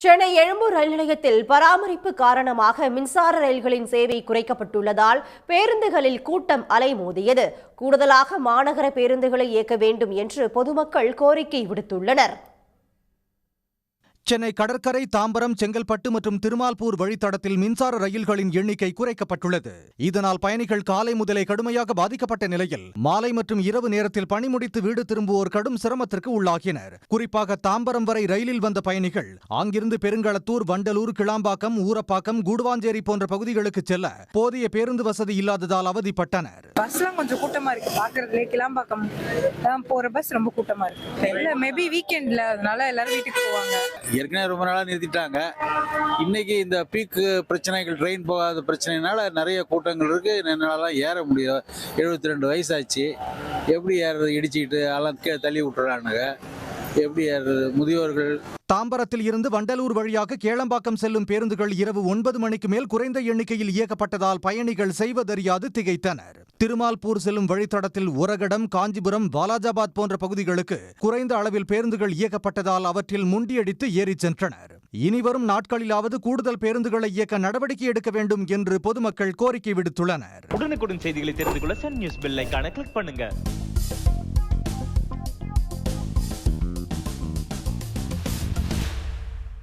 சென்னை எழும்பூர் ரயில் நிலையத்தில் பராமரிப்பு காரணமாக மின்சார ரயில்களின் சேவை குறைக்கப்பட்டுள்ளதால் பேருந்துகளில் கூட்டம் அலைமோதியது. கூடுதலாக மாநகர பேருந்துகளை இயக்க வேண்டும் என்று பொதுமக்கள் கோரிக்கை விடுத்துள்ளனர். சென்னை கடற்கரை, தாம்பரம், செங்கல்பட்டு மற்றும் திருமால்பூர் வழித்தடத்தில் மின்சார ரயில்களின் எண்ணிக்கை குறைக்கப்பட்டுள்ளது. இதனால் பயணிகள் காலை முதலே கடுமையாக பாதிக்கப்பட்ட நிலையில் மாலை மற்றும் இரவு நேரத்தில் பணி முடித்து வீடு திரும்புவோர் கடும் சிரமத்திற்கு உள்ளாகினர். குறிப்பாக தாம்பரம் வரை ரயிலில் வந்த பயணிகள் அங்கிருந்து பெருங்களத்தூர், வண்டலூர், கிளாம்பாக்கம், ஊரப்பாக்கம், கூடுவாஞ்சேரி போன்ற பகுதிகளுக்கு செல்ல போதிய பேருந்து வசதி இல்லாததால் அவதிப்பட்டனர். பஸ்லாம் கொஞ்சம் கூட்டமா இருக்கு. பாக்குறதுலே கிளாம்பாக்கம் போற பஸ் ரொம்ப கூட்டமா இருக்கு. மேபி வீக்கெண்ட்ல, அதனால எல்லாரும் வீட்டுக்கு போவாங்க. ஏற்கனவே ரொம்ப நாளாக நிறுத்திட்டாங்க. இன்னைக்கு இந்த பீக்கு பிரச்சனைகள், ட்ரெயின் போகாத பிரச்சனைனால நிறைய கூட்டங்கள் இருக்கு. என்னாலலாம் ஏற முடியும். 72 வயசாச்சு. எப்படி ஏறது? இடிச்சுக்கிட்டு எல்லாம் கீழே தள்ளி விட்டுறானுங்க. எப்படி ஏறுறது? முதியோர்கள். தாம்பரத்தில் இருந்து வண்டலூர் வழியாக கேளம்பாக்கம் செல்லும் பேருந்துகள் இரவு 9 மணிக்கு மேல் குறைந்த எண்ணிக்கையில் இயக்கப்பட்டதால் பயணிகள் செய்வதறியாது திகைத்தனர். திருமால்பூர் செல்லும் வழித்தடத்தில் உரகடம், காஞ்சிபுரம், வாலாஜாபாத் போன்ற பகுதிகளுக்கு குறைந்த அளவில் பேருந்துகள் இயக்கப்பட்டதால் அவற்றில் முண்டியடித்து ஏறிச் சென்றனர். இனிவரும் நாட்களிலாவது கூடுதல் பேருந்துகளை இயக்க நடவடிக்கை எடுக்க வேண்டும் என்று பொதுமக்கள் கோரிக்கை விடுத்துள்ளனர். உடனுக்குடன் செய்திகளை தெரிந்து கொள்ள சன் நியூஸ் பெல் ஐகானை கிளிக் பண்ணுங்க.